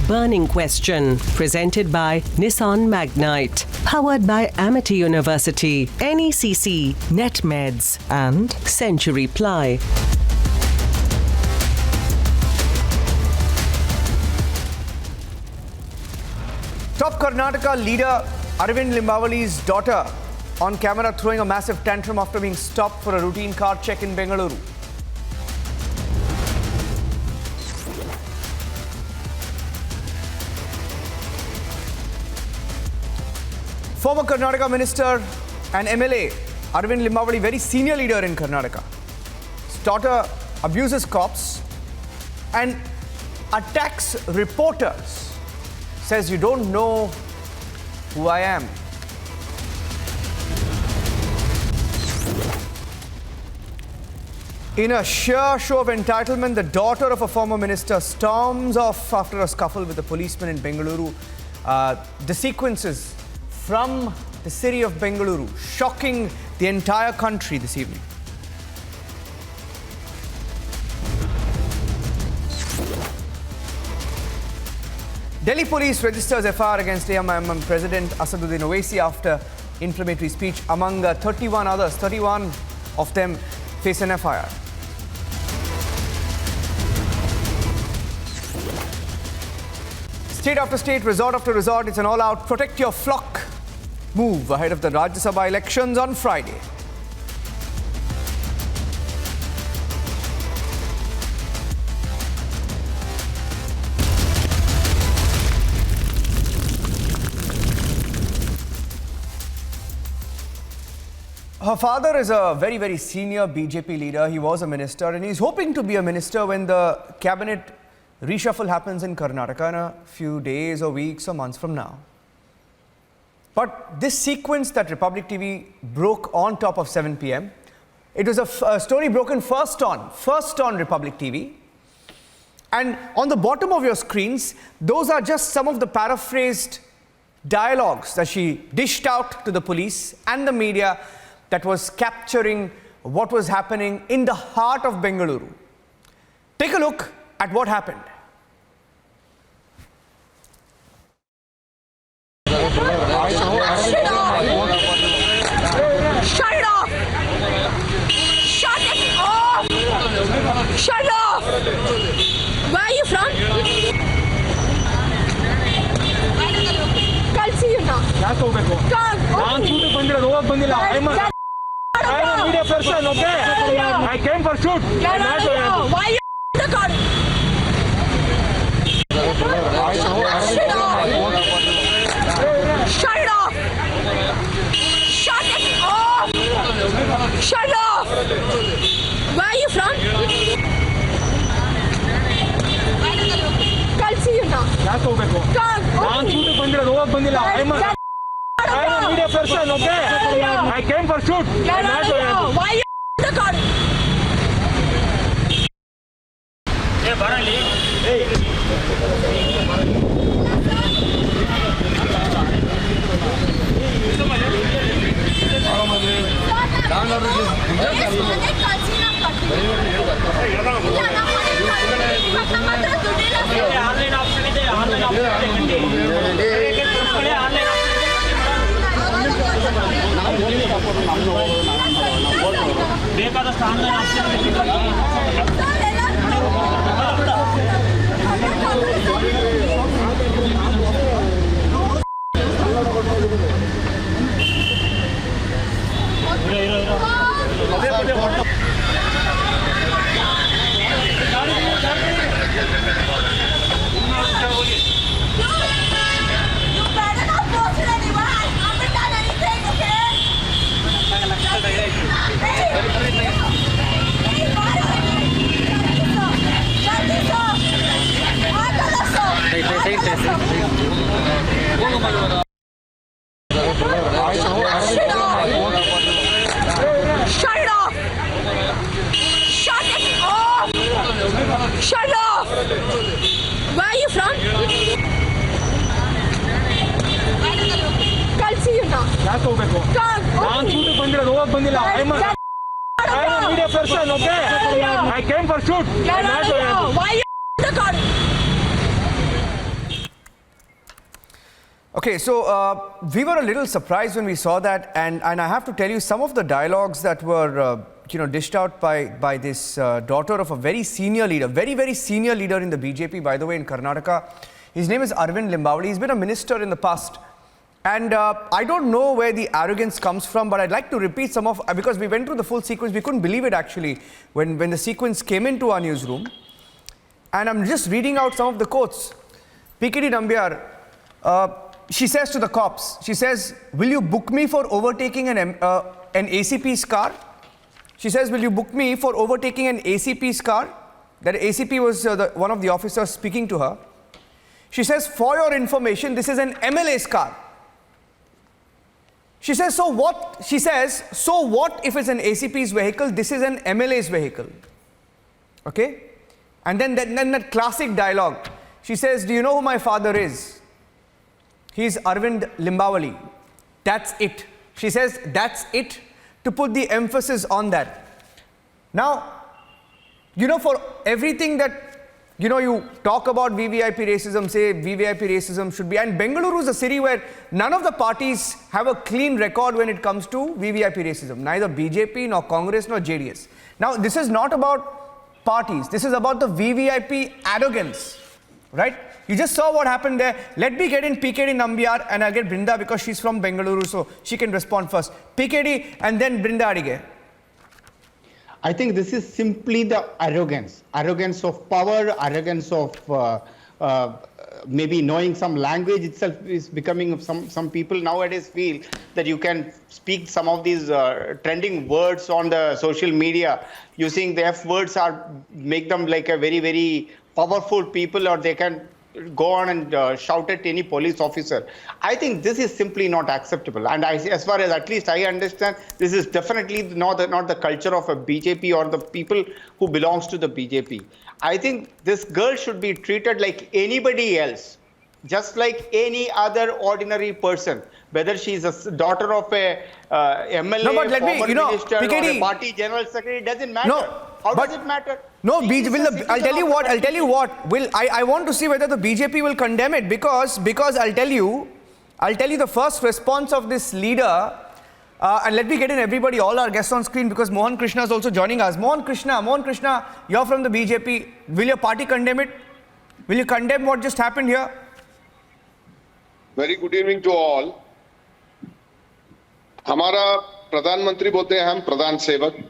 Burning Question, presented by Nissan Magnite, powered by Amity University, NECC, NetMeds, and Century Ply. Top Karnataka leader Arvind Limbavali's daughter on camera throwing a massive tantrum after being stopped for a routine car check in Bengaluru. Former Karnataka minister and MLA Arvind Limbavali, very senior leader in Karnataka. His daughter abuses cops and attacks reporters. Says, "You don't know who I am." In a sheer show of entitlement, the daughter of a former minister storms off after a scuffle with a policeman in Bengaluru. The sequences from the city of Bengaluru, shocking the entire country this evening. Delhi police registers FIR against AMM President Asaduddin Owaisi after inflammatory speech. Among 31 others, 31 of them face an FIR. State after state, resort after resort, it's an all-out protect your flock move ahead of the Rajya Sabha elections on Friday. Her father is a very, very senior BJP leader. He was a minister and he's hoping to be a minister when the cabinet reshuffle happens in Karnataka in a few days or weeks or months from now. But this sequence that Republic TV broke on top of 7 p.m., it was a story broken first on Republic TV. And on the bottom of your screens, those are just some of the paraphrased dialogues that she dished out to the police and the media that was capturing what was happening in the heart of Bengaluru. Take a look at what happened. Shut it off! Shut it off! Shut it off! Where are you from? Kalsi you now. I am a media person, okay? I came for shoot. Why are you the car? Shut it off! Shut it off! Shut it off! Where are you from? Kalsi you now. I am a media person, okay? I came for shoot. Why are you the car? ಬೇಕಾದಷ್ಟು online option Shut it off! Shut it off! Shut it off! Where are you from? Kalsi you now. I am a media person, okay? I came for shoot. Why are you the car? Okay, so we were a little surprised when we saw that, and I have to tell you some of the dialogues that were dished out by this daughter of a very senior leader, very senior leader in the BJP, by the way, in Karnataka. His name is Arvind Limbavali. He's been a minister in the past. And I don't know where the arrogance comes from, but I'd like to repeat some of, because we went through the full sequence. We couldn't believe it actually when the sequence came into our newsroom. And I'm just reading out some of the quotes. PKD Nambiar, she says to the cops, she says, will you book me for overtaking an ACP's car? She says, will you book me for overtaking an ACP's car? That ACP was one of the officers speaking to her. She says, for your information, this is an MLA's car. She says, so what? She says, so what if it's an ACP's vehicle? This is an MLA's vehicle. Okay? And then that classic dialogue. She says, do you know who my father is? He's Arvind Limbavali. That's it. She says, that's it, to put the emphasis on that. Now, for everything that, you talk about VVIP racism, say VVIP racism should be, and Bengaluru is a city where none of the parties have a clean record when it comes to VVIP racism. Neither BJP, nor Congress, nor JDS. Now, this is not about parties. This is about the VVIP arrogance, right? You just saw what happened there. Let me get in PKD Nambiar, and I'll get Brinda because she's from Bengaluru, so she can respond first. PKD and then Brinda Adige. I think this is simply the arrogance of power, arrogance of maybe knowing some language itself is becoming, some people nowadays feel that you can speak some of these trending words on the social media, using the F words make them like a very powerful people, or they can go on and shout at any police officer. I think this is simply not acceptable. And as far as at least I understand, this is definitely not the culture of a BJP or the people who belongs to the BJP. I think this girl should be treated like anybody else, just like any other ordinary person. Whether she's a daughter of a MLA, former minister, or a party general secretary, it doesn't matter. How does it matter? No, I'll tell you what. I want to see whether the BJP will condemn it, because I'll tell you the first response of this leader. And let me get in everybody, all our guests on screen, because Mohan Krishna is also joining us. Mohan Krishna, you're from the BJP. Will your party condemn it? Will you condemn what just happened here? Very good evening to all. हमारा प्रधानमंत्री बोलते हैं हम प्रधान सेवक,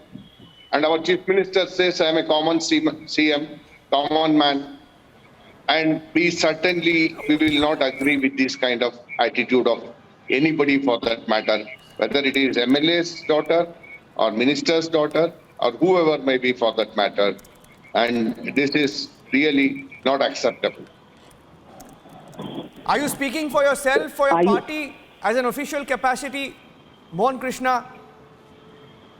and our chief minister says I am a common CM, common man, and we will not agree with this kind of attitude of anybody for that matter, whether it is MLA's daughter or minister's daughter or whoever may be for that matter, and this is really not acceptable. Are you speaking for yourself, for your party, as an official capacity, Mohan Krishna?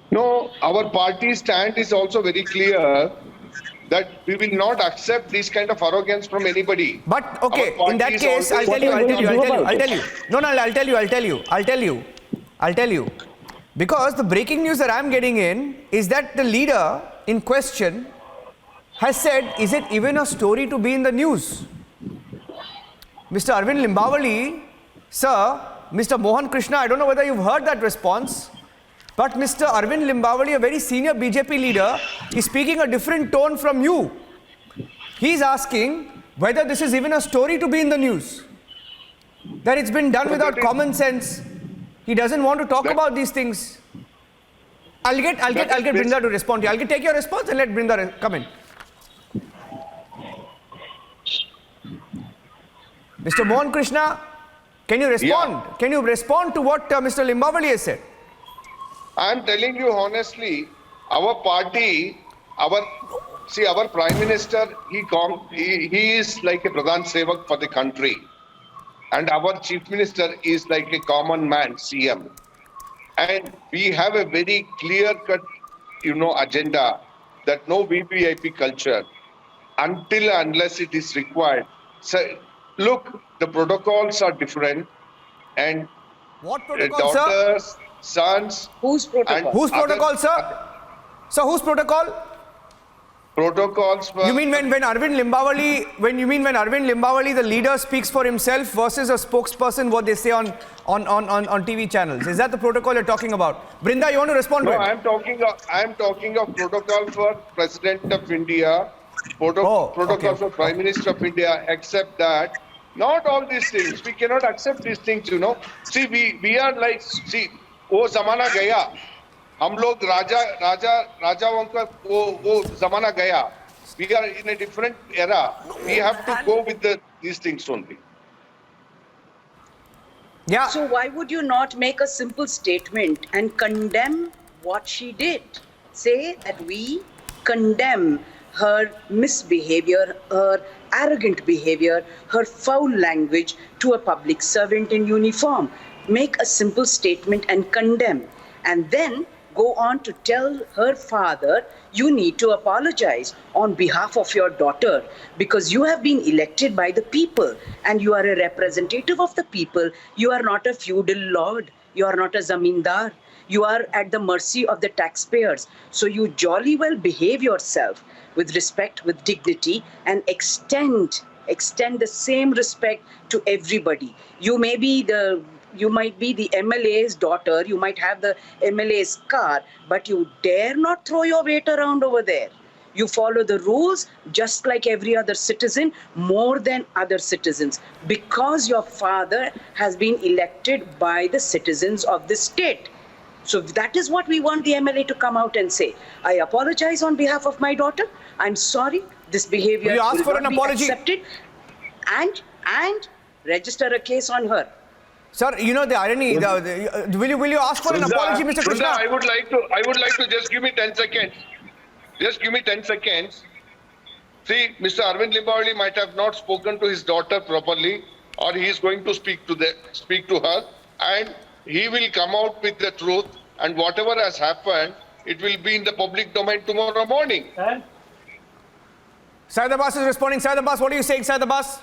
No, our party stand is also very clear that we will not accept this kind of arrogance from anybody. But okay, in that case, I'll tell you. No, I'll tell you. Because the breaking news that I'm getting in is that the leader in question has said, is it even a story to be in the news? Mr. Arvind Limbavali, sir, Mr. Mohan Krishna, I don't know whether you've heard that response, but Mr. Arvind Limbavali, a very senior BJP leader, is speaking a different tone from you. He's asking whether this is even a story to be in the news. That it's been done without common sense. He doesn't want to talk about these things. I'll get Brinda to respond to you. I'll take your response and let Brinda come in. Mr. Mohan Krishna, can you respond? Yeah. Can you respond to what Mr. Limbavali has said? I am telling you honestly, our party, our Prime Minister, he is like a Pradhan Sevak for the country. And our Chief Minister is like a common man, CM. And we have a very clear-cut, agenda that no VVIP culture until unless it is required. So, look, the protocols are different. And what protocol, daughters, sir? Sons. Whose protocol? Whose protocol, sir? Sir, whose protocol? protocols were... You mean when Arvind Limbawali, the leader, speaks for himself versus a spokesperson, what they say on TV channels? Is that the protocol you're talking about? Brinda, you want to respond to No, it? I am talking of protocol for President of India, protocol for Prime Minister of India, except that not all these things. We cannot accept these things, you know. See, we are like, see, वो जमाना गया. हम लोग राजाओं का वो जमाना गया. We are in a different era. We have to go with these things only. Yeah. So why would you not make a simple statement and condemn what she did? Say that we condemn her misbehavior, her arrogant behavior, her foul language to a public servant in uniform. Make a simple statement and condemn. And then go on to tell her father, you need to apologize on behalf of your daughter because you have been elected by the people and you are a representative of the people. You are not a feudal lord. You are not a zamindar. You are at the mercy of the taxpayers. So you jolly well behave yourself with respect, with dignity, and extend the same respect to everybody. You might be the MLA's daughter, you might have the MLA's car, but you dare not throw your weight around over there. You follow the rules just like every other citizen, more than other citizens, because your father has been elected by the citizens of the state. So that is what we want the MLA to come out and say. I apologize on behalf of my daughter. I'm sorry. This behavior Will you ask for not an be apology? accepted, and register a case on her. Sir, you know the irony. Will you ask for an apology, Mr. Krishna? I would like to just give me 10 seconds. Just give me 10 seconds. See, Mr. Arvind Limbawali might have not spoken to his daughter properly, or he is going to speak to her, and he will come out with the truth. And whatever has happened, it will be in the public domain tomorrow morning. Syed Abbas is responding. Syed Abbas, what are you saying, Syed Abbas?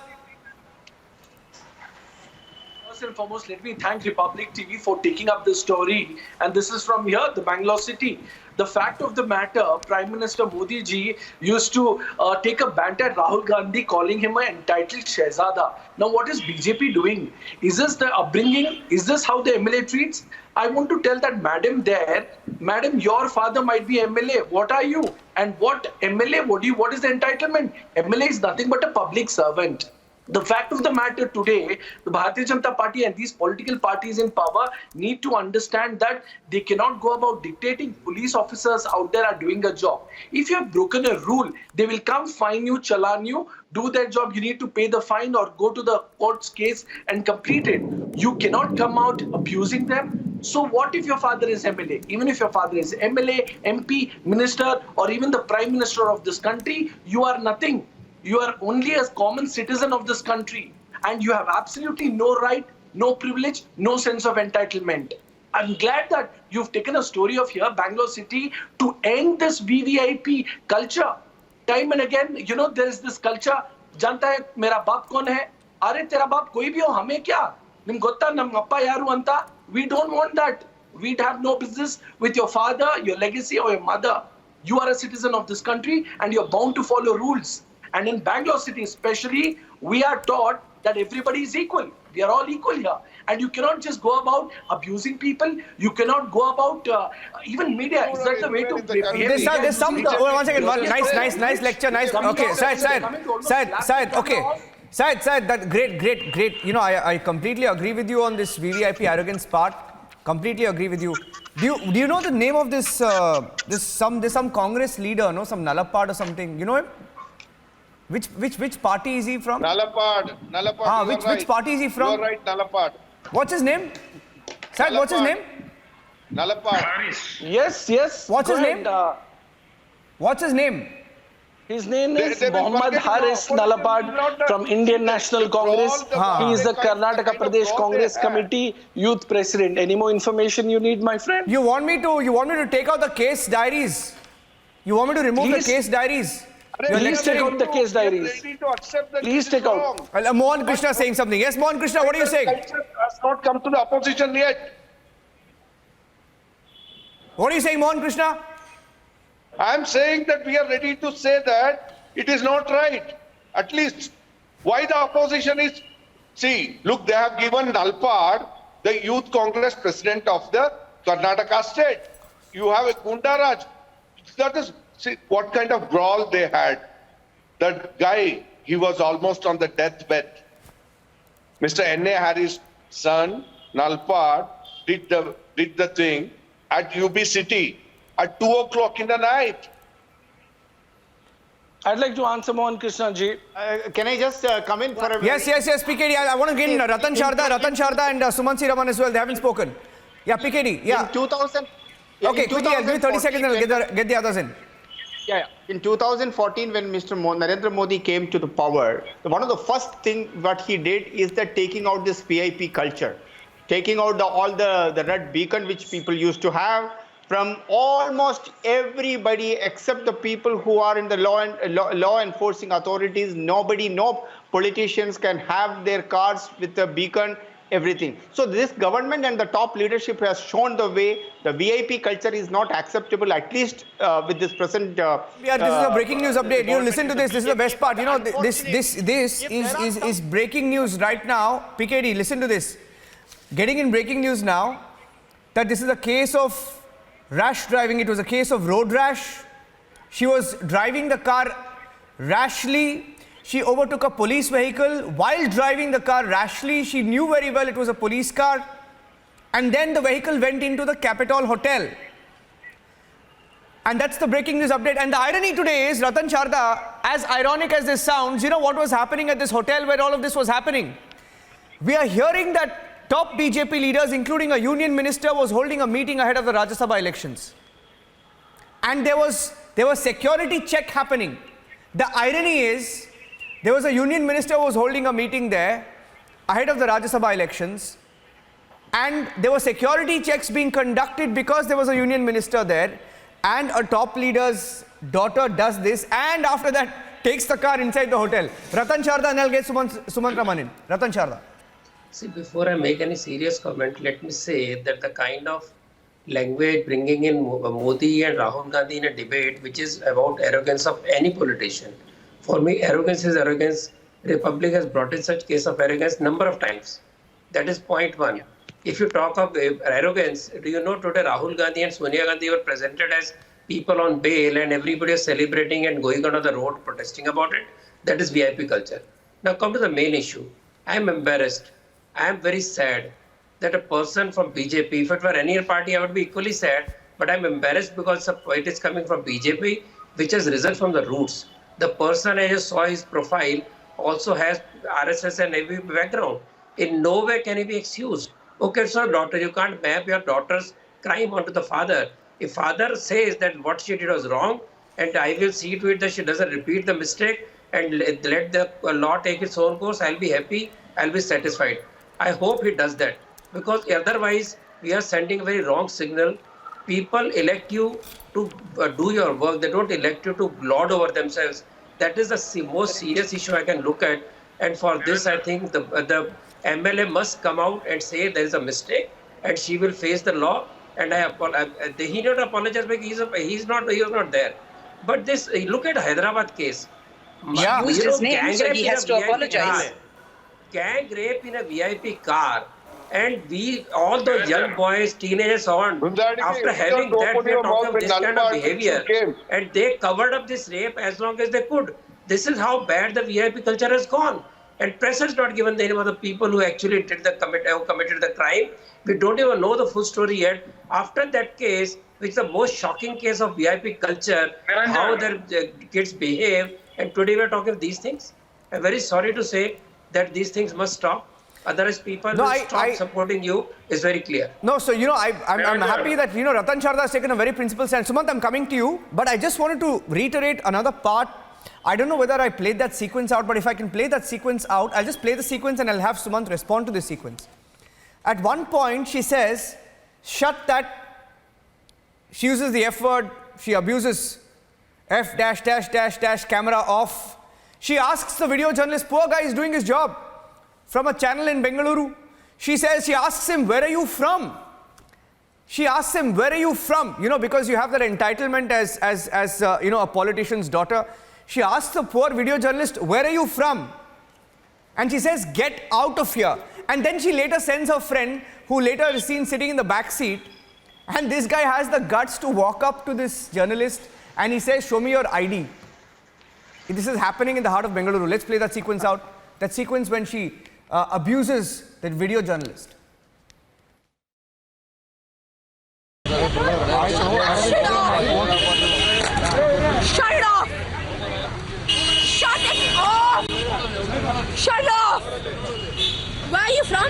First and foremost, let me thank Republic TV for taking up this story. And this is from here, the Bangalore city. The fact of the matter, Prime Minister Modi ji used to take a banter at Rahul Gandhi, calling him an entitled Shehzada. Now, what is BJP doing? Is this the upbringing? Is this how the MLA treats? I want to tell that madam there, madam, your father might be MLA. What are you? And what MLA? What is the entitlement? MLA is nothing but a public servant. The fact of the matter today, the Bharatiya Janata Party and these political parties in power need to understand that they cannot go about dictating. Police officers out there are doing a job. If you have broken a rule, they will come fine you, challan you, do their job. You need to pay the fine or go to the court's case and complete it. You cannot come out abusing them. So what if your father is MLA? Even if your father is MLA, MP, minister, or even the Prime Minister of this country, you are nothing. You are only a common citizen of this country, and you have absolutely no right, no privilege, no sense of entitlement. I'm glad that you've taken a story of here, Bangalore city, to end this VVIP culture. Time and again, you know, there is this culture, janta hai, mera baap kaun hai? Are tera baap koi bhi ho, hame kya? Nim gotta nam appa yaru anta. We don't want that. We'd have no business with your father, your legacy, or your mother. You are a citizen of this country, and you're bound to follow rules. And in Bangalore city especially, we are taught that everybody is equal. We are all equal here. And you cannot just go about abusing people. You cannot go about, even media. Is that the way to behave? There's some, one second, nice lecture, nice. Okay, Syed, okay. Syed, that great. You know, I completely agree with you on this VVIP arrogance part. Completely agree with you. Do you know the name of this, there's some Congress leader, no? Some Nalapad or something. You know him? Which party is he from? Nalapad. Which party is he from? You're right, Nalapad. What's his name? Syed, what's his name? Nalapad. Yes. What's his name? What's his name? His name is Mohammad Haris Nalapad from Indian National Congress. He is the Karnataka Pradesh Congress Committee Youth President. Any more information you need, my friend? You want me to take out the case diaries? You want me to remove the case diaries? Please take out the case diaries. Please take out. Well, Mohan Krishna saying something. Yes, Mohan Krishna, what are you saying? Has not come to the opposition yet. What are you saying, Mohan Krishna? I'm saying that we are ready to say that it is not right. At least why the opposition is, see, look, they have given Nalpad the Youth Congress president of the Karnataka state. You have a Gundaraj. That is, see, what kind of brawl they had. That guy, he was almost on the deathbed. Mr. N.A. Harris' son, Nalpad, did the thing at UB City at 2 o'clock in the night. I'd like to answer Mohan Krishna ji. Can I just come in for a Yes, PKD. I want to get in Ratan Sharda and Sumansi Raman as well. They haven't spoken. Yeah, PKD. Yeah. In 2000. Okay, quickly, I'll give you 30 seconds and I'll get the others in. Yeah. In 2014, when Mr. Narendra Modi came to the power, one of the first thing what he did is that taking out this VIP culture, taking out all the red beacon which people used to have from almost everybody except the people who are in the law enforcing authorities. Nobody, no politicians can have their cars with the beacon, everything. So this government and the top leadership has shown the way. The VIP culture is not acceptable, at least with this present. Yeah, this is a breaking news update. You listen to this. This is the best part. You know, this is breaking news right now. PKD, listen to this. Getting in breaking news now that this is a case of rash driving. It was a case of road rash. She was driving the car rashly. She overtook a police vehicle while driving the car rashly. She knew very well it was a police car. And then the vehicle went into the Capitol Hotel. And that's the breaking news update. And the irony today is, Ratan Sharda, as ironic as this sounds, you know what was happening at this hotel where all of this was happening? We are hearing that top BJP leaders, including a union minister, was holding a meeting ahead of the Rajya Sabha elections. And there was security check happening. The irony is, there was a union minister who was holding a meeting there ahead of the Rajya Sabha elections, and there were security checks being conducted because there was a union minister there, and a top leader's daughter does this, and after that takes the car inside the hotel. Ratan Sharda, and I'll get Sumant Raman in. Ratan Sharda. See, before I make any serious comment, let me say that the kind of language bringing in Modi and Rahul Gandhi in a debate which is about arrogance of any politician. For me, arrogance is arrogance. Republic has brought in such case of arrogance number of times. That is point one. If you talk of arrogance, do you know today Rahul Gandhi and Sonia Gandhi were presented as people on bail and everybody was celebrating and going on the road protesting about it? That is VIP culture. Now come to the main issue. I am embarrassed. I am very sad that a person from BJP, if it were any other party, I would be equally sad, but I am embarrassed because it is coming from BJP, which has risen from the roots. The person, I just saw his profile, also has RSS and AV background. In no way can he be excused. Okay, so daughter, you can't map your daughter's crime onto the father. If father says that what she did was wrong, and I will see to it that she doesn't repeat the mistake and let the law take its own course, I'll be happy, I'll be satisfied. I hope he does that, because otherwise we are sending a very wrong signal. People elect you to do your work. They don't elect you to lord over themselves. That is the most serious issue I can look at. And for this, I think the MLA must come out and say there is a mistake, and she will face the law. And he not apologize because he was not there. But this, look at Hyderabad case. Yeah, used his name, so he has to apologize. Gang rape in a VIP car, and all those young boys, teenagers on, after having that, we are talking of this kind of behavior, and they covered up this rape as long as they could. This is how bad the VIP culture has gone. And press has not given the name of the people who actually committed the crime. We don't even know the full story yet. After that case, which is the most shocking case of VIP culture, how their kids behave, and today we are talking of these things. I'm very sorry to say that these things must stop. Otherwise, people will stop supporting you. Is very clear. No, so I'm happy that Ratan Sharda has taken a very principled stand. Sumant, I'm coming to you, but I just wanted to reiterate another part. I don't know whether I played that sequence out, but if I can play that sequence out, I'll just play the sequence and I'll have Sumant respond to this sequence. At one point, she says, "Shut that." She uses the F word. She abuses F dash dash dash dash camera off. She asks the video journalist, poor guy is doing his job, from a channel in Bengaluru. She asks him, where are you from? She asks him, where are you from? You know, because you have that entitlement as you know, a politician's daughter. She asks the poor video journalist, where are you from? And she says, get out of here. And then she later sends her friend, who later is seen sitting in the back seat. And this guy has the guts to walk up to this journalist and he says, show me your ID. This is happening in the heart of Bengaluru. Let's play that sequence out. That sequence when she abuses that video journalist. Shut it off! Shut it off! Shut it off! Where are you from?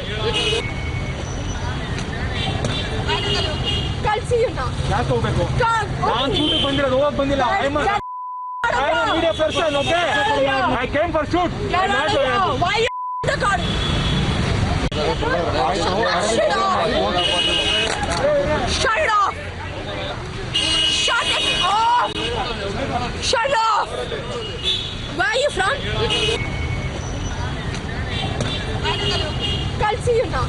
I'll see you now. I am a media person, okay? I came for shoot. Why are you recording? Shut it off! Shut it off! Shut it off! Where are you from? I'll see you now.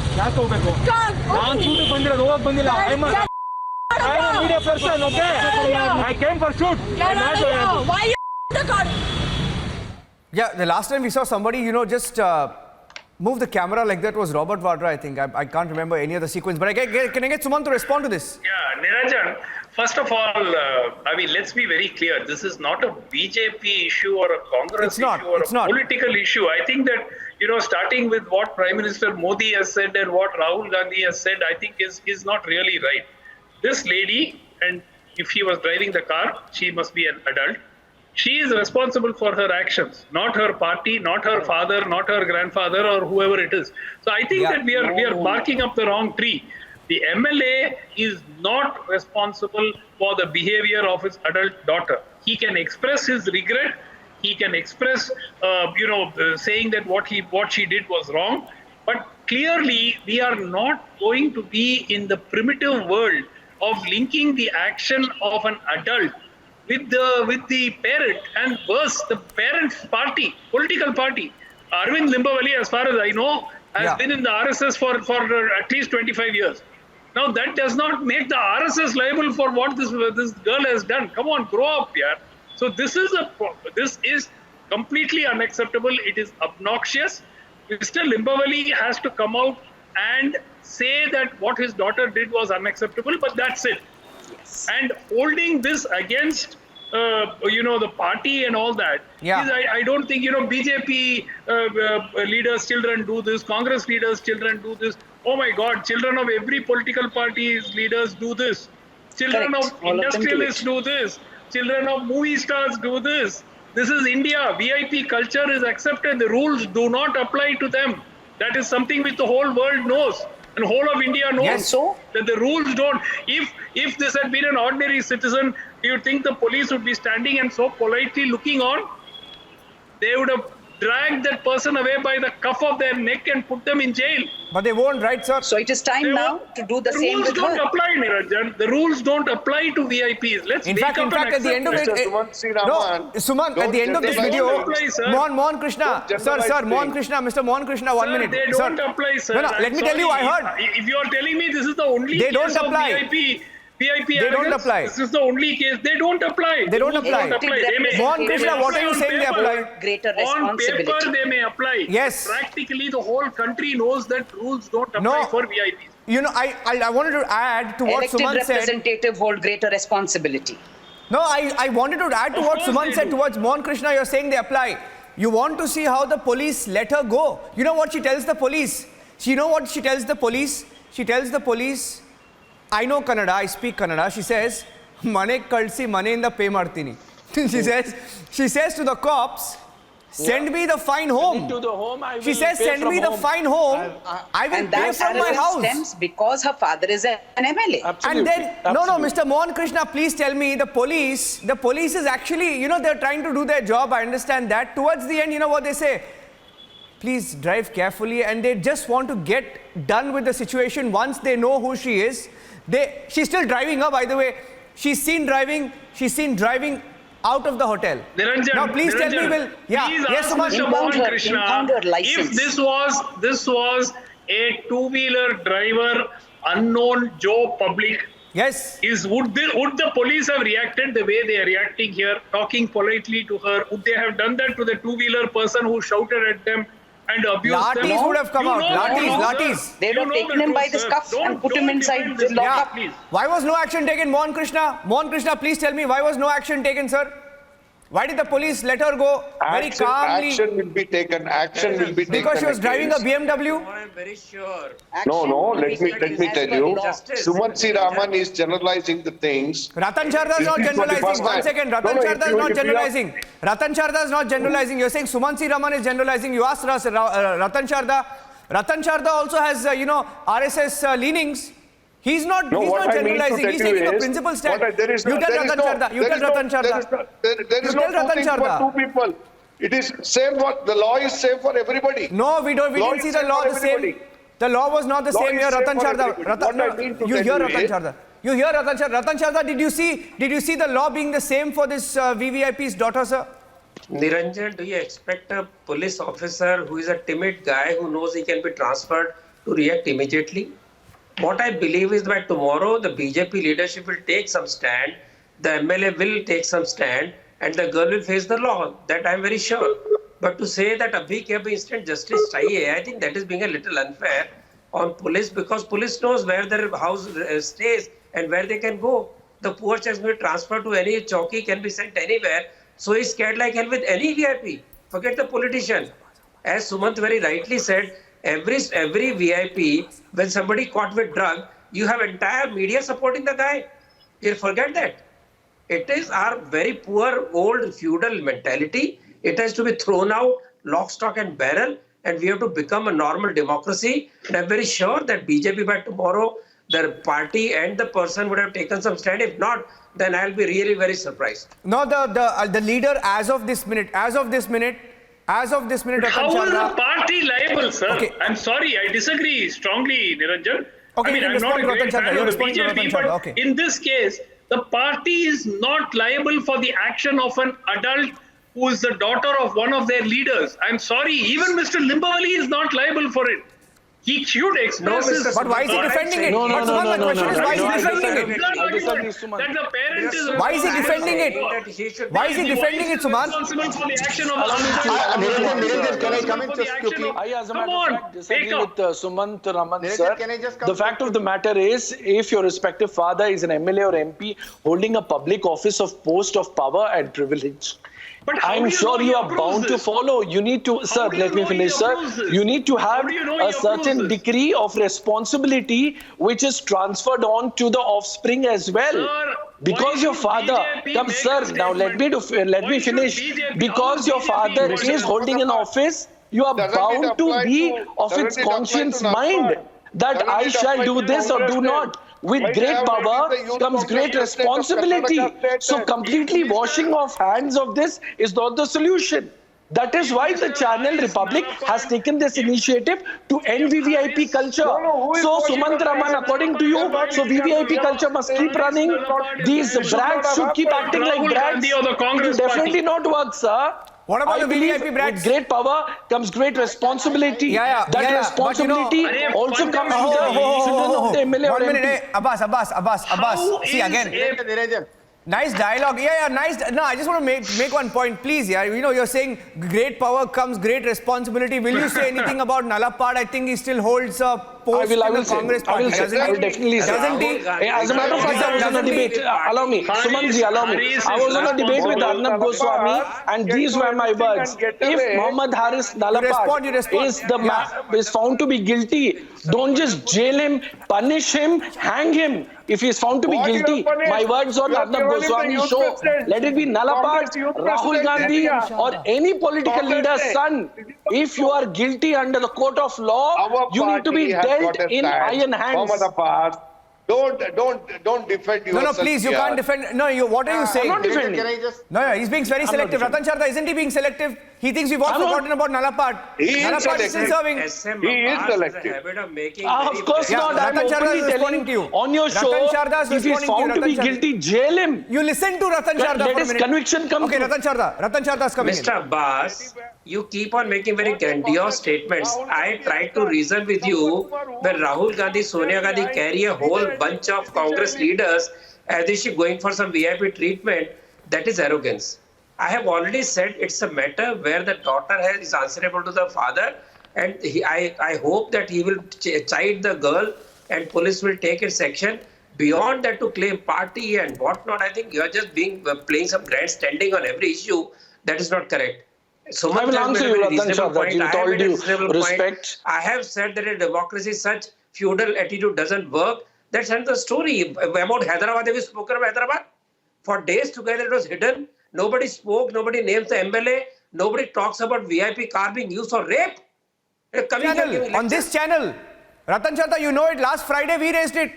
I am a media person, okay? I came for shoot. Why are you recording? Yeah, the last time we saw somebody, you know, just move the camera like that was Robert Vadra, I think. I can't remember any other sequence. But can I get Suman to respond to this? Yeah, Niranjan, first of all, I mean, let's be very clear. This is not a BJP issue or a Congress issue or a political issue. I think that, you know, starting with what Prime Minister Modi has said and what Rahul Gandhi has said, I think is not really right. This lady, and if she was driving the car, she must be an adult. She is responsible for her actions, not her party, not her father, not her grandfather, or whoever it is. So I think that we are barking up the wrong tree. The MLA is not responsible for the behavior of his adult daughter. He can express his regret. He can express, saying that what she did was wrong. But clearly, we are not going to be in the primitive world of linking the action of an adult with the parent, and worse, the parent's party, political party. Arvind Limbavali, as far as I know, has been in the RSS for at least 25 years. Now, that does not make the RSS liable for what this girl has done. Come on, grow up, yeah. So this is completely unacceptable. It is obnoxious. Mr. Limbavali has to come out and say that what his daughter did was unacceptable, but that's it. Yes. And holding this against, the party and all that, I don't think, BJP leaders' children do this, Congress leaders' children do this. Oh my God, children of every political party's leaders do this. Children of industrialists do this. Children of movie stars do this. This is India. VIP culture is accepted. The rules do not apply to them. That is something which the whole world knows. And whole of India knows that the rules don't. If this had been an ordinary citizen, you would think the police would be standing and so politely looking on. They would have dragged that person away by the cuff of their neck and put them in jail. But they won't, right, sir? So it is time now to do the same with her. The rules don't apply, Niranjan. The rules don't apply to VIPs. Let's in fact, at the end of it, Suman, at the end of this video, Mohan Krishna, Mr. Mohan Krishna, 1 minute. They don't apply, sir. No, let me tell you, I heard. If you are telling me this is the only case of VIP they don't apply. This is the only case. They don't apply. They don't apply. Mohan Krishna, what are you saying they apply? Greater responsibility. On paper, they may apply. Yes. Practically, the whole country knows that rules don't apply for VIPs. You know, I wanted to add to what Suman said. Elected representative hold greater responsibility. No, I wanted to add to what Suman said towards Mohan Krishna. You're saying they apply. You want to see how the police let her go. You know what she tells the police? You know what she tells the police? She tells the police, I know Kannada, I speak Kannada. She says, Mane kalsi mane inda pay martini. She says to the cops, send me the fine home. She says, send me the fine home. I will pay from my house. Stems because her father is an MLA. Absolutely. And then, no, Mr. Mohan Krishna, please tell me, the police is actually, they're trying to do their job. I understand that. Towards the end, you know what they say? Please drive carefully, and they just want to get done with the situation once they know who she is. She's still driving her, by the way. She's seen driving out of the hotel. Niranjan, now, please tell me, yes, Mr. Mohan Krishna, if this was a two-wheeler driver unknown Joe public. Yes. Would the police have reacted the way they are reacting here, talking politely to her? Would they have done that to the two-wheeler person who shouted at them and abused them? Latis would have come out. Latis. They would have taken him by the scuff and put him inside the lockup. Why was no action taken, Mohan Krishna? Mohan Krishna, please tell me, why was no action taken, sir? Why did the police let her go very calmly? Action will be taken. Action will be taken. Because she was driving a BMW? I'm very sure. No. Let me tell you. Sumanthi Raman is generalizing the things. Ratan Sharda is not generalizing. One second. Ratan Sharda is not generalizing. Ratan Sharda is not generalizing. You're saying Sumanthi Raman is generalizing. You asked Ratan Sharda. Ratan Sharda also has, RSS leanings. He's not generalizing. He's taking a principal stand. You tell Ratan Sharda. You tell Ratan Sharda. There is no two things for two people. It is same for the law is same for everybody. No, we didn't see the law the same. The law was not the same here, Ratan Sharda. You hear Ratan Sharda. You hear Ratan Sharda. Ratan Sharda, did you see the law being the same for this VVIP's daughter, sir? Niranjan, do you expect a police officer who is a timid guy who knows he can be transferred to react immediately? What I believe is that tomorrow the BJP leadership will take some stand, the MLA will take some stand, and the girl will face the law. That I am very sure. But to say that abhi ke abhi instant justice chahiye, I think that is being a little unfair on police, because police knows where their house stays and where they can go. The poor child can be transferred to any chowki, can be sent anywhere. So he's scared like hell with any VIP. Forget the politician. As Sumant very rightly said, every VIP, when somebody caught with drug, you have entire media supporting the guy. You forget that. It is our very poor old feudal mentality. It has to be thrown out, lock, stock and barrel, and we have to become a normal democracy. And I'm very sure that BJP by tomorrow, their party and the person would have taken some stand. If not, then I'll be really very surprised. No, the leader as of this minute, Ratan Sharda. How is the party liable, sir? Okay. I'm sorry, I disagree strongly, Niranjan. Okay, I'm not a great fan of the BJP, but in this case, the party is not liable for the action of an adult who is the daughter of one of their leaders. I'm sorry, even Mr. Limbavali is not liable for it. He should express his... But why is he defending it? No. Why is he defending it? That the parent is... Why is he defending it? Why is he defending it, Sumant? Responsible for the action of Niranjan, can I come in just quickly? I, as a matter of fact, disagree with Sumant Raman, sir. The fact of the matter is, if your respective father is an MLA or MP holding a public office of post of power and privilege, I'm sure you are bound to follow. You need to, sir, let me finish, sir. You need to have a certain degree of responsibility which is transferred on to the offspring as well. Because your father, sir, now let me finish. Because your father is holding an office, you are bound to be of its conscience mind that I shall do this or do not. With great power comes great responsibility. So completely washing off hands of this is not the solution. That is why the Channel Republic has taken this initiative to end VVIP culture. So Sumant Raman, according to you, so VVIP culture must keep running. These brats should keep acting like brats. It will definitely not work, sir. What about the VVIP brats? With great pover comes great responsibility. That responsibility also comes to the children of the MLA or MP. 1 minute, Abbas. See again. Nice dialogue. Nice. No, I just want to make one point, please. You're saying great power comes great responsibility. Will you say anything about Nalapad? I think he still holds a post in the Congress party. I will definitely say. Doesn't he? As a matter of fact, I was on a debate. Allow me. Sumanji, allow me. I was on a debate with Arnab Goswami, and these were my words. If Mohammad Haris Nalapad is found to be guilty, don't just jail him, punish him, hang him. If he is found to be guilty, my words on Arnab Goswami show, let it be Nalapad, Rahul Gandhi or any political leader's son. If you are guilty under the court of law, you need to be dealt in iron hands. don't defend yourself. No, please, you can't defend. No, what are you saying? I'm not defending. Can I just... No, he's being very selective. Ratan Sharda, isn't he being selective? He thinks we've all forgotten about Nalapad. He is Nalapad is still serving. He is selective. Of course not. I'm Ratan Sharda openly is responding telling to you. on your show, Ratan Sharda is if he's responding found to be Ratan Sharda. guilty, jail him. You listen to Ratan Sharda Let for a his minute. conviction come Okay, through. Ratan Sharda is coming in. Mr. Abbas, you keep on making very grandiose statements. I tried to reason with you when Rahul Gandhi, Sonia Gandhi carry a whole bunch of Congress leaders as if she going for some VIP treatment. That is arrogance. I have already said it's a matter where the daughter is answerable to the father, and I hope that he will chide the girl and police will take its action. Beyond that, to claim party and whatnot, I think you are just playing some grandstanding on every issue. That is not correct. So I will answer you, Ratan Sharda, with all due respect. I have said that a democracy, such feudal attitude doesn't work. That's another story. About Hyderabad, have you spoken about Hyderabad? For days together, it was hidden. Nobody spoke. Nobody names the MLA. Nobody talks about VIP car being used for rape. On this channel, Ratan Sharda, you know it. Last Friday, we raised it.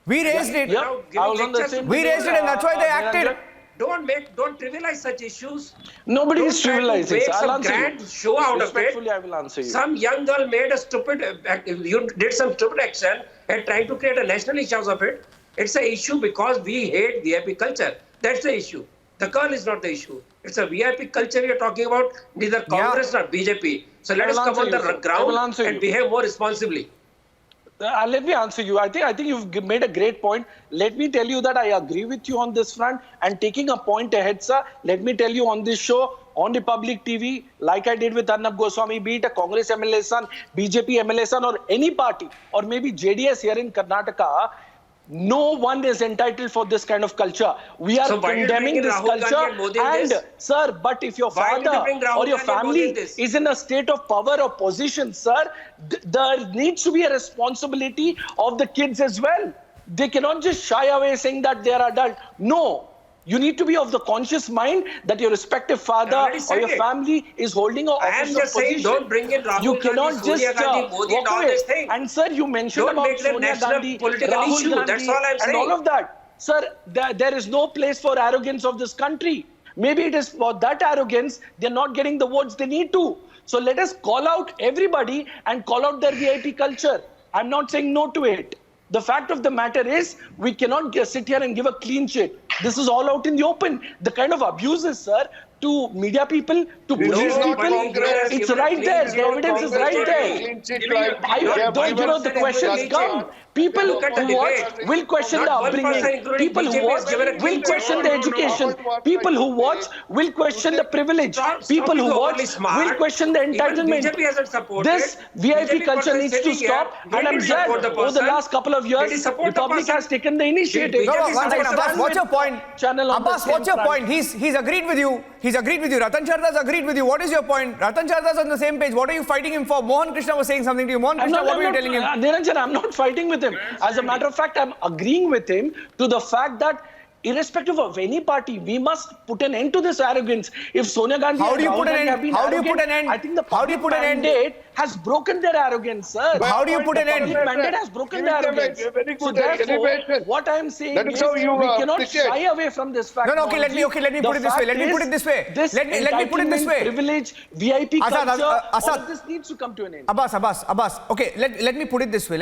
We raised it. Yeah, I was on the same. We raised it, and that's why they acted. Don't trivialize such issues. Nobody is trivializing. I'll answer you. Show out of it. Respectfully, I will answer you. Some young girl made a you did some stupid action and tried to create a national issue out of it. It's an issue because we hate VIP culture. That's the issue. The girl is not the issue. It's a VIP culture we are talking about, neither Congress nor BJP. So let us come on the ground and behave more responsibly. Let me answer you. I think you've made a great point. Let me tell you that I agree with you on this front. And taking a point ahead, sir, let me tell you on this show, on Republic TV, like I did with Arnab Goswami, be it a Congress MLA son, BJP MLA son, or any party, or maybe JDS here in Karnataka, no one is entitled for this kind of culture. We are condemning this culture. And, sir, but if your father or your family is in a state of power or position, sir, there needs to be a responsibility of the kids as well. They cannot just shy away saying that they are adult. No. You need to be of the conscious mind that your respective father or your family is holding an office of position. Saying, don't bring in Rahul you cannot Gandhi, just Gandhi, Modi walk away. And sir, you mentioned about Sonia Gandhi, Rahul Gandhi, that's all I'm saying. And all of that. Sir, there is no place for arrogance of this country. Maybe it is for that arrogance, they're not getting the votes they need to. So let us call out everybody and call out their VIP culture. I'm not saying no to it. The fact of the matter is, we cannot sit here and give a clean sheet. This is all out in the open. The kind of abuses, sir, to media people, to police people, it's right there. The evidence is right there. The questions come. People who watch will question the upbringing. People who watch will question the education. People who watch will question the privilege. People who watch will question the entitlement. This VIP culture needs to stop. And I'm glad over the last couple of years, Republic has taken the initiative. No, one second, Abbas, what's your point? Abbas, what's your point? He's agreed with you. He's agreed with you. Ratan Sharda's agreed with you. What is your point? Ratan Sharda's on the same page. What are you fighting him for? Mohan Krishna was saying something to you. Mohan Krishna, what were you telling him? Niranjan, I'm not fighting with him. As a matter of fact, I'm agreeing with him to the fact that irrespective of any party, we must put an end to this arrogance. If Sonia Gandhi How do you put an end? How do you put an end? I think the public mandate has broken their arrogance, sir. But how do you put an end? The public mandate has broken their arrogance. So therefore, what I'm saying is we cannot shy away from this fact. No, okay, let me put it this way. Let me put it this way. Let me put it this way. Privilege, VIP culture, all of this needs to come to an end. Abbas. Okay, let me put it this way.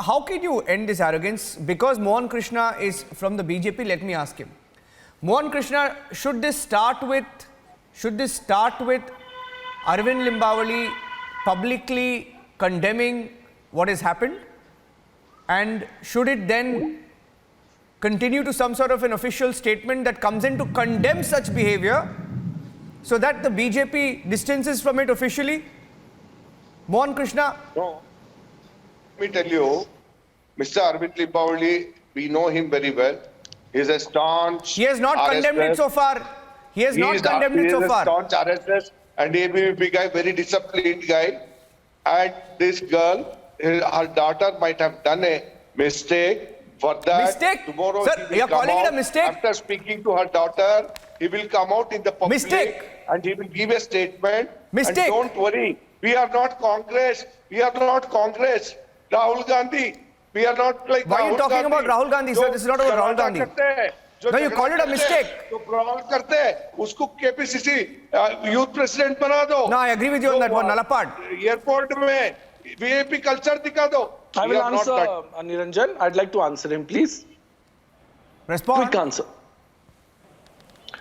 How can you end this arrogance? Because Mohan Krishna is from the BJP. Let me ask him. Mohan Krishna, should this start with Arvind Limbavali publicly condemning what has happened? And should it then continue to some sort of an official statement that comes in to condemn such behavior so that the BJP distances from it officially? Mohan Krishna? No. Let me tell you, Mr. Arvind Limbavali, we know him very well. He is a staunch He has not condemned it so far. He has not condemned it so far. He is a staunch RSS and ABVP guy, very disciplined guy. And this girl, her daughter might have done a mistake. For that, mistake? Tomorrow Sir, you're calling it a mistake? After speaking to her daughter, he will come out in the public. Mistake? And he will give a statement. Mistake? And don't worry, we are not Congress. Rahul Gandhi, We are not like Why are you talking about Rahul Gandhi, sir? This is not about Rahul Gandhi. No, you called it a mistake. तो brawl करते हैं, उसको KPCC youth president बना दो. No, I agree with you on that one, Nalapad. Airport में VIP culture दिखा दो. I will answer, Niranjan. I'd like to answer him, please. Respond. Quick answer.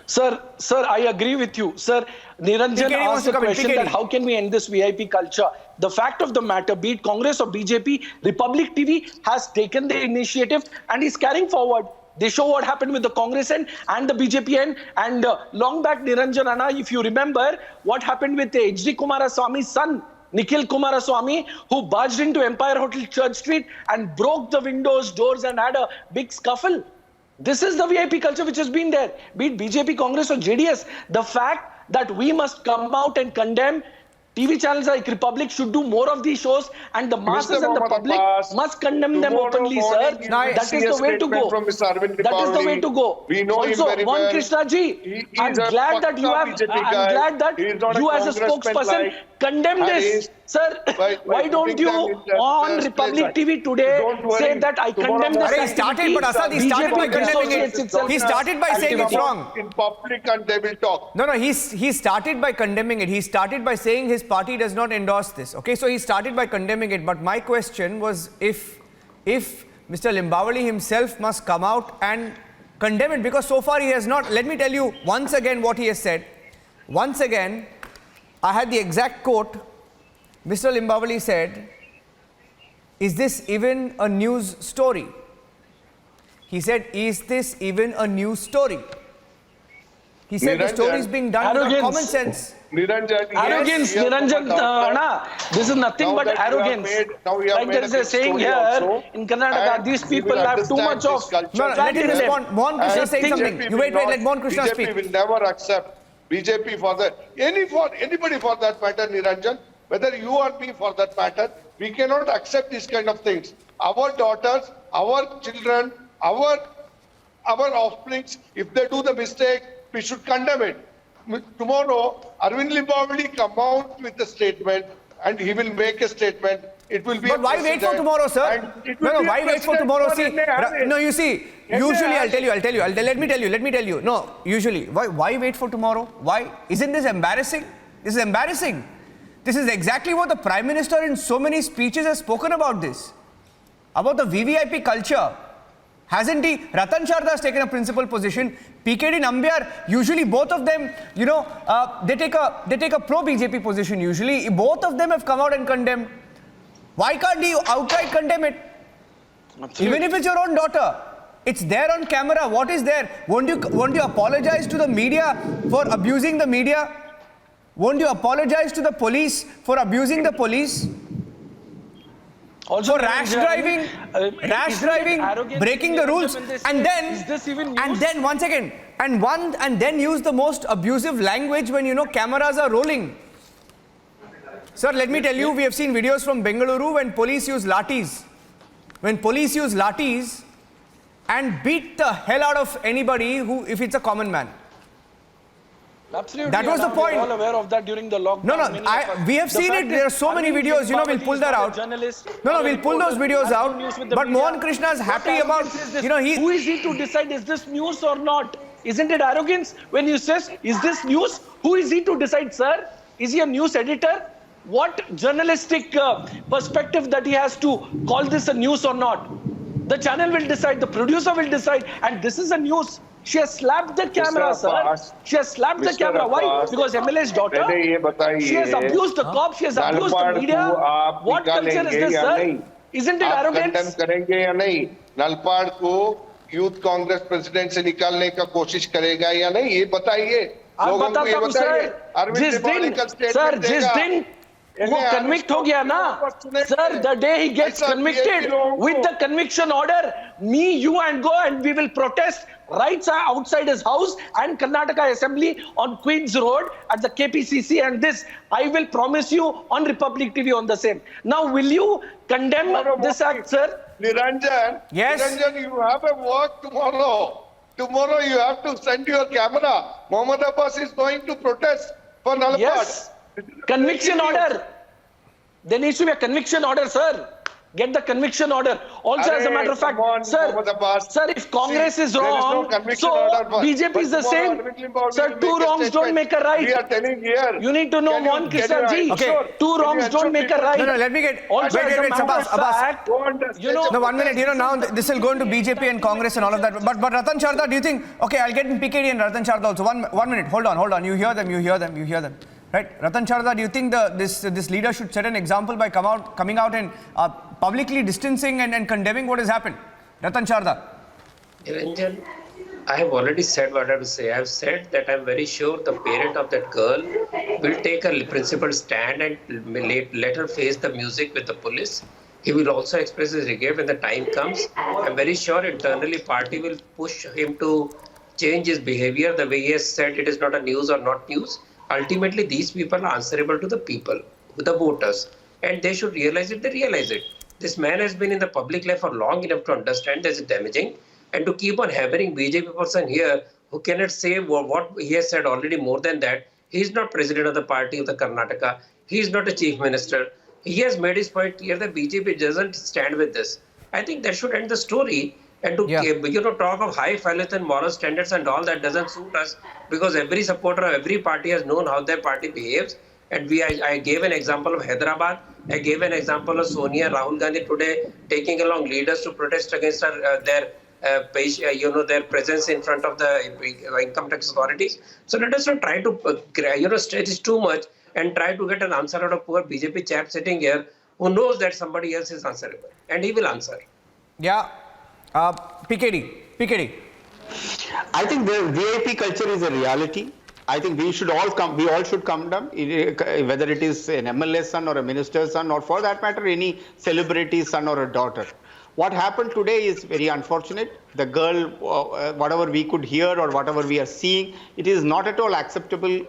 Sir, I agree with you. Sir, Niranjan asked the question that how can we end this VIP culture? The fact of the matter, be it Congress or BJP, Republic TV has taken the initiative and is carrying forward. They show what happened with the Congress end and the BJP end. And long back, Niranjan Anna, if you remember what happened with the HD Kumaraswamy's son, Nikhil Kumaraswamy, who barged into Empire Hotel Church Street and broke the windows, doors and had a big scuffle. This is the VIP culture which has been there, be it BJP, Congress or JDS. The fact that we must come out and condemn TV channels like Republic should do more of these shows, and the masses and the public must condemn them openly, sir. That is the way to go. That is the way to go. Also, Mon Krishna ji, I'm glad that you have, I'm glad that you as a spokesperson condemn this. Sir, why don't you on Republic TV today say that I condemn this activity? He started, but Asad, he started by condemning it. He started by saying it's wrong. In public and they will talk. No, he started by condemning it. He started by saying his party does not endorse this. Okay, so he started by condemning it. But my question was if Mr. Limbavali himself must come out and condemn it, because so far he has not. Let me tell you once again what he has said. Once again, I had the exact quote. Mr. Limbavali said, "Is this even a news story?" He said, "Is this even a news story?" He said the story is being done with common sense. Arrogance, Niranjan, this is nothing but arrogance. Like there is a saying here in Karnataka, these people have too much of. No, let me respond. Mohan Krishna is saying something. You wait, let Mohan Krishna speak. BJP will never accept BJP for that. Anybody for that matter, Niranjan, whether you or me for that matter, we cannot accept these kind of things. Our daughters, our children, our offsprings, if they do the mistake, we should condemn it. Tomorrow, Arvind Limbavali come out with a statement and he will make a statement. It will be. But why wait for tomorrow, sir? No, why wait for tomorrow? See, no, you see, usually I'll tell you. Let me tell you. No, usually, why wait for tomorrow? Why? Isn't this embarrassing? This is embarrassing. This is exactly what the Prime Minister in so many speeches has spoken about this. About the VVIP culture. Hasn't he? Ratan Sharda has taken a principal position. PKD Nambiar, usually both of them, they take a pro-BJP position usually. Both of them have come out and condemned. Why can't he outright condemn it? Absolutely. Even if it's your own daughter. It's there on camera. What is there? Won't you apologize to the media for abusing the media? Won't you apologize to the police for abusing the police? Also, for rash driving, breaking the rules, and then once again, and then use the most abusive language when cameras are rolling. Sir, let me tell you, we have seen videos from Bengaluru when police use lathis. When police use lathis and beat the hell out of anybody if it's a common man. Absolutely. That was the point. We're all aware of that during the lockdown. No, we have seen it. There are so many videos. We'll pull that out. No, we'll pull those videos out. But Mohan Krishna is happy about, Who is he to decide is this news or not? Isn't it arrogance when you say, is this news? Who is he to decide, sir? Is he a news editor? What journalistic perspective that he has to call this a news or not? The channel will decide, the producer will decide, and this is a news. She has slapped the camera, sir. She has slapped the camera. Why? Because MLA's daughter. She has abused the cops. She has abused the media. What culture is this, sir? Isn't it arrogance? नलपाड़ को youth Congress president से निकालने का कोशिश करेगा या नहीं, ये बताइए. लोगों को ये बताइए. जिस दिन वो convict हो गया ना, sir, the day he gets convicted, with the conviction order, me, you and go and we will protest right outside his house and Karnataka Assembly on Queen's Road at the KPCC, and this, I will promise you on Republic TV on the same. Now, will you condemn this act, sir? Niranjan, yes. Niranjan, you have a work tomorrow. Tomorrow you have to send your camera. Mohammad Abbas is going to protest for Nalapad. Yes. Conviction order. There needs to be a conviction order, sir. get the conviction order. Also, as a matter of fact, sir, if Congress is wrong, so BJP is the same. Sir, two wrongs don't make a right. We are telling here. You need to know one, Krishna ji. Okay. Two wrongs don't make a right. No, let me get. Also, wait, as a matter of Abbas. fact, you know. No, 1 minute. Now this will go into BJP and Congress and all of that. But Ratan Sharda, do you think? Okay, I'll get in PKD and Ratan Sharda also. One minute. Hold on. You hear them. Right, Ratan Sharda, do you think this leader should set an example by coming out and publicly distancing and condemning what has happened? Ratan Sharda. Niranjan, I have already said what I have to say. I have said that I am very sure the parent of that girl will take a principled stand and let her face the music with the police. He will also express his regret when the time comes. I am very sure internally party will push him to change his behavior the way he has said it is not a news or not news. Ultimately, these people are answerable to the people, the voters, and they should realize it. They realize it. This man has been in the public life for long enough to understand this is damaging, and to keep on hammering BJP person here who cannot say what he has said already more than that. He is not president of the party of the Karnataka. He is not a chief minister. He has made his point clear that BJP doesn't stand with this. I think that should end the story. And to talk of high fallacious and moral standards and all that doesn't suit us, because every supporter of every party has known how their party behaves. And I gave an example of Hyderabad. I gave an example of Sonia Rahul Gandhi today taking along leaders to protest against their presence in front of the income tax authorities. So let us not try to stretch it too much and try to get an answer out of poor BJP chap sitting here who knows that somebody else is answerable, and he will answer. Yeah. PKD. I think the VIP culture is a reality. I think we all should come down, whether it is an MLA son or a minister's son, or for that matter, any celebrity's son or a daughter. What happened today is very unfortunate. The girl, whatever we could hear or whatever we are seeing, it is not at all acceptable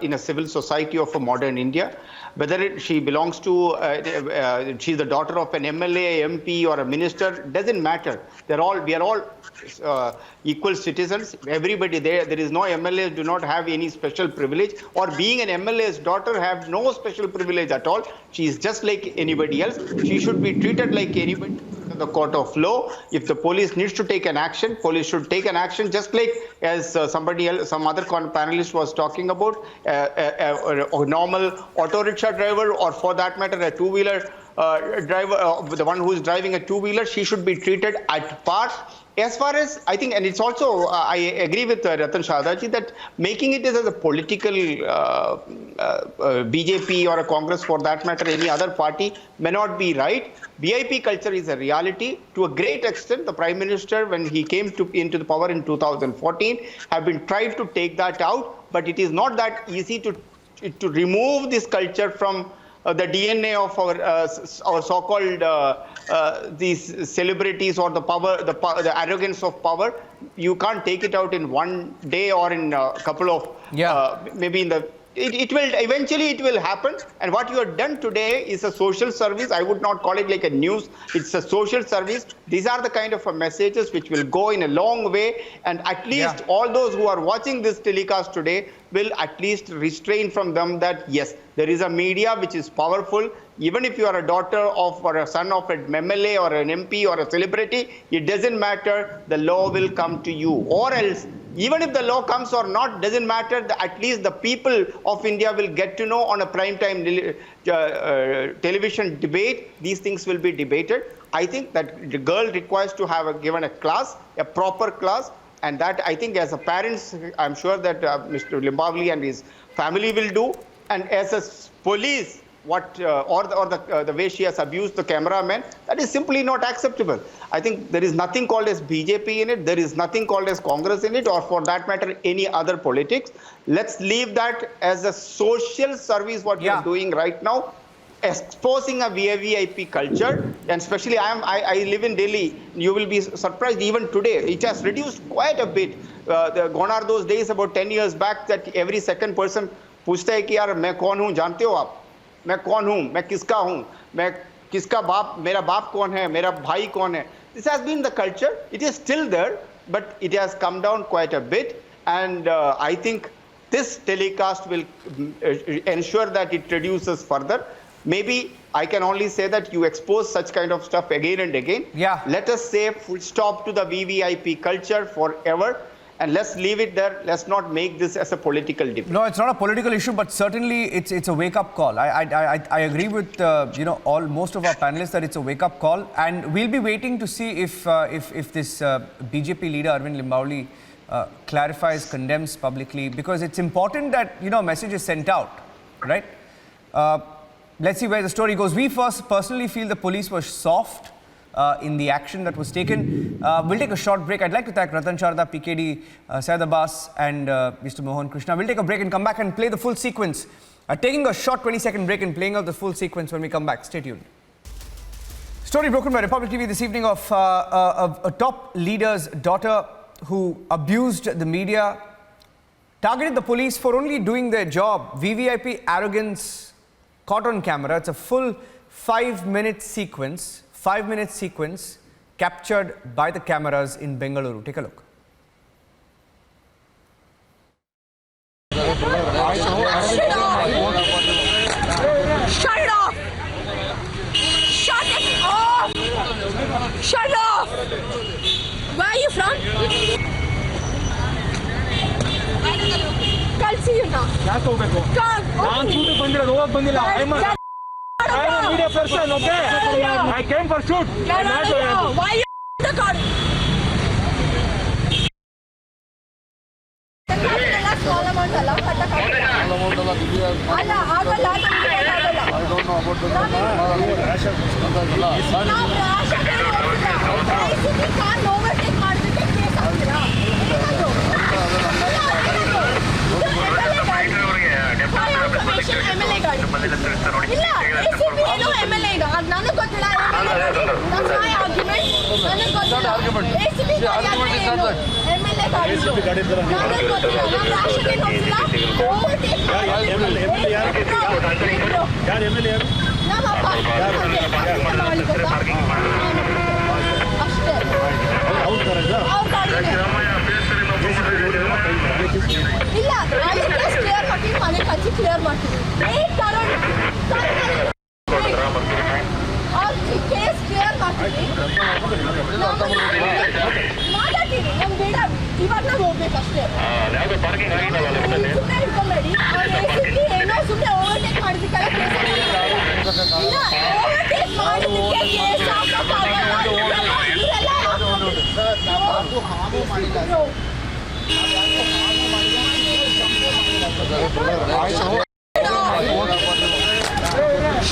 in a civil society of a modern India. Whether she belongs to, she's the daughter of an MLA, MP or a minister, doesn't matter. We are all equal citizens. Everybody there is no MLAs do not have any special privilege, or being an MLA's daughter have no special privilege at all. She is just like anybody else. She should be treated like anybody. The court of law. If the police needs to take an action, police should take an action, just like as some other panelist was talking about, a normal auto rickshaw driver, or for that matter a two-wheeler driver, the one who is driving a two-wheeler, she should be treated at par. As far as I think, and it's also, I agree with Ratan Sharda that making it as a political BJP or a Congress for that matter, any other party, may not be right. VIP culture is a reality. To a great extent, the Prime Minister, when he came into the power in 2014, have been tried to take that out, but it is not that easy to remove this culture from the DNA of our so-called these celebrities, or the power, the arrogance of power. You can't take it out in one day or in a couple of maybe in the. It will eventually happen, and what you have done today is a social service. I would not call it like a news. It's a social service. These are the kind of messages which will go in a long way, and at least all those who are watching this telecast today will at least restrain from them that yes, there is a media which is powerful. Even if you are a daughter of or a son of an MLA or an MP or a celebrity, it doesn't matter. The law will come to you, or else. Even if the law comes or not, doesn't matter. At least the people of India will get to know on a prime time television debate. These things will be debated. I think that the girl requires to have given a class, a proper class, and that I think as a parents, I'm sure that Mr. Limbavli and his family will do. And as a police, the way she has abused the cameraman, that is simply not acceptable. I think there is nothing called as BJP in it. There is nothing called as Congress in it, or for that matter, any other politics. Let's leave that as a social service, what we are doing right now, exposing a VVIP culture. And especially, I live in Delhi. You will be surprised even today. It has reduced quite a bit. Gone are those days about 10 years back that every second person पूछता है कि यार मैं कौन हूँ, जानते हो आप? मैं कौन हूँ, मैं किसका हूँ, मैं किसका बाप, मेरा बाप कौन है, मेरा भाई कौन है. This has been the culture. It is still there, but it has come down quite a bit, and I think this telecast will ensure that it reduces further. Maybe I can only say that you expose such kind of stuff again and again. Yeah. Let us say full stop to the VVIP culture forever. And let's leave it there. Let's not make this as a political debate. No, it's not a political issue, but certainly it's a wake-up call. I agree with most of our panelists that it's a wake-up call, and we'll be waiting to see if this BJP leader Arvind Limbavli clarifies, condemns publicly, because it's important that a message is sent out, right? Let's see where the story goes. We personally feel the police was soft in the action that was taken. We'll take a short break. I'd like to thank Ratan Sharda, PKD, Syed Abbas and Mr. Mohan Krishna. We'll take a break and come back and play the full sequence. Taking a short 20-second break and playing out the full sequence when we come back. Stay tuned. Story broken by Republic TV this evening of a top leader's daughter who abused the media, targeted the police for only doing their job. VVIP arrogance caught on camera. It's a full 5-minute sequence. 5-minute sequence captured by the cameras in Bengaluru. Take a look. Shut it off! Shut it off! Shut it off! Where are you from? I'll see you now. I am a media person, okay? I came for shoot. Why you the car? MLA ಗಾಡಿ ಇಲ್ಲ ACP ಏನು MLA ಈಗ ಅದು ನನಗೆ ಗೊತ್ತಿಲ್ಲ ನನ್ನ argument ನನಗೆ ಗೊತ್ತಿಲ್ಲ ACP ಗಾಡಿ ಏನು MLA ಗಾಡಿ ನನಗೆ ಗೊತ್ತಿಲ್ಲ ನಾನು ರಾಷ್ಟ್ರಕ್ಕೆ ಹೋಗಿಲ್ಲ ಓವರ್ಟೇಕ್ ಯಾರು MLA ಯಾರು ನಮ್ಮ ಅಪ್ಪ ಅಷ್ಟೇ ಅವ್ರ ಗಾಡಿ ಇಲ್ಲ ಕೇಸ್ ಕ್ಲಿಯರ್ ಮಾಡ್ತೀವಿ ಮನೆ ಕಚ್ಚಿ ಕ್ಲಿಯರ್ ಮಾಡ್ತೀವಿ ಕೇಸ್ ಕ್ಲಿಯರ್ ಮಾಡ್ತೀವಿ ಮಾತಾಡ್ತೀವಿ ನಮ್ಗೆ ಬೇಡ ಇವಾಗ ನಾವು ಹೋಗ್ಬೇಕಷ್ಟೇ ಸುಮ್ಮನೆ ಇಟ್ಕೊಂಬೇಡಿ ಏನೋ ಸುಮ್ಮನೆ ಓವರ್ಟೇಕ್ ಮಾಡಿದ್ದಕ್ಕೆಲ್ಲ ಕೇಸ್ ಇಲ್ಲ ಓವರ್ಟೇಕ್ ಮಾಡಿದ್ದಕ್ಕೆ ಕೇಸ್ ಹಾಕೋಕ್ಕಾಗಲ್ಲ ಇವರೆಲ್ಲ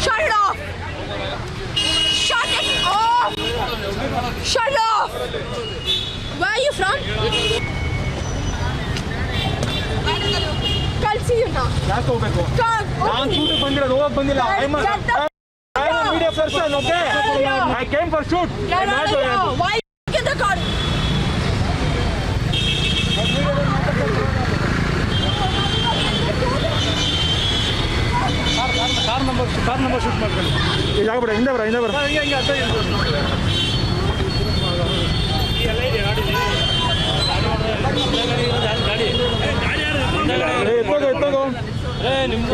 Shut it off! Shut it off! Shut it off! Where are you from? I'll see you now. ಯಾಕೆ ಹೋಗ್ಬೇಕು ನಾನು ಶೂಟ್ ಬಂದಿರೋದು ಹೋಗಕ್ ಬಂದಿಲ್ಲ I am a media person, okay? I came for shoot. Why get the car? Car number shoot ಮಾಡ್ಕೊಳ್ಳಿ ಈಗ ಆಗ್ಬಿಡ ಹಿಂದೆ ಬರ ಹಿಂಗೆ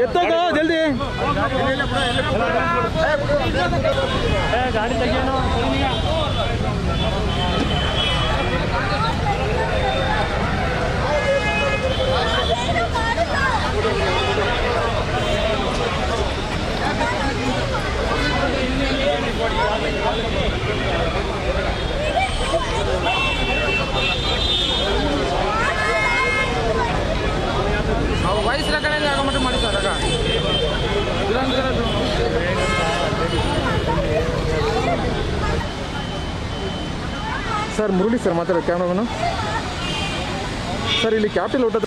ಎತ್ತೋಗೋ ಜಲ್ದಿ ಗಾಡಿ ತೆಗಿಯೋಣ ವಯಸ್ಸಿನ ಕಡೆಯಲ್ಲಿ ಆಗೋ ಮಟ್ಟ ಮಾಡಿ ಸರ್ ಸರ್ ಮುರಳಿ ಸರ್ ಮಾತಾಡೋ ಕ್ಯಾಮ್ರಾಮನು ಸರ್ ಇಲ್ಲಿ ಕ್ಯಾಪಿಟಲ್ ಊಟದ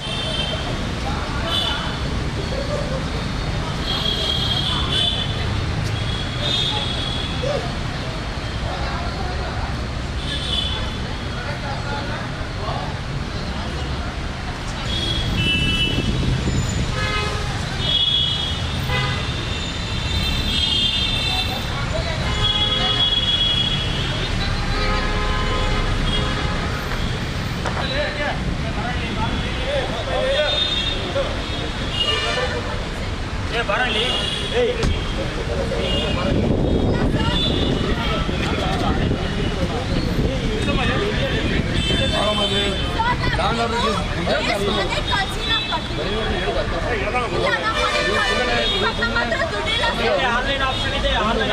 ಆನ್ಲೈನ್ ಆಪ್ಷನ್ ಇದೆ, ಆನ್ಲೈನ್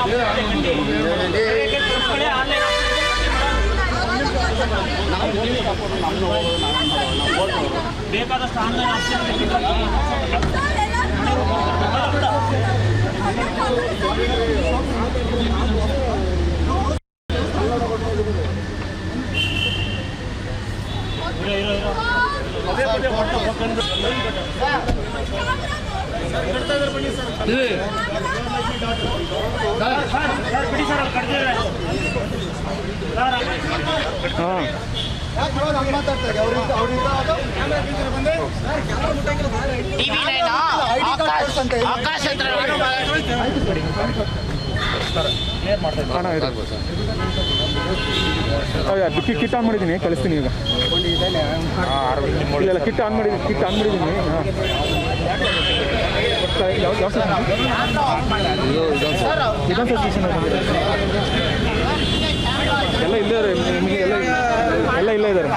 ಬೇಕಾದಷ್ಟು ಆನ್ಲೈನ್ ಆಪ್ಷನ್ ಕಿಟ್ ಆನ್ ಮಾಡಿದ್ದೀನಿ, ಕಳಿಸ್ತೀನಿ ಈಗ. ಇಲ್ಲ ಕಿಟ್ ಆನ್ ಮಾಡಿದ್ದೀನಿ, ಯಾವ ಎಲ್ಲ ಇಲ್ಲೇ ಇದ್ದಾರೆ ನಿಮಗೆ, ಎಲ್ಲ ಇಲ್ಲೇ ಇದ್ದಾರೆ.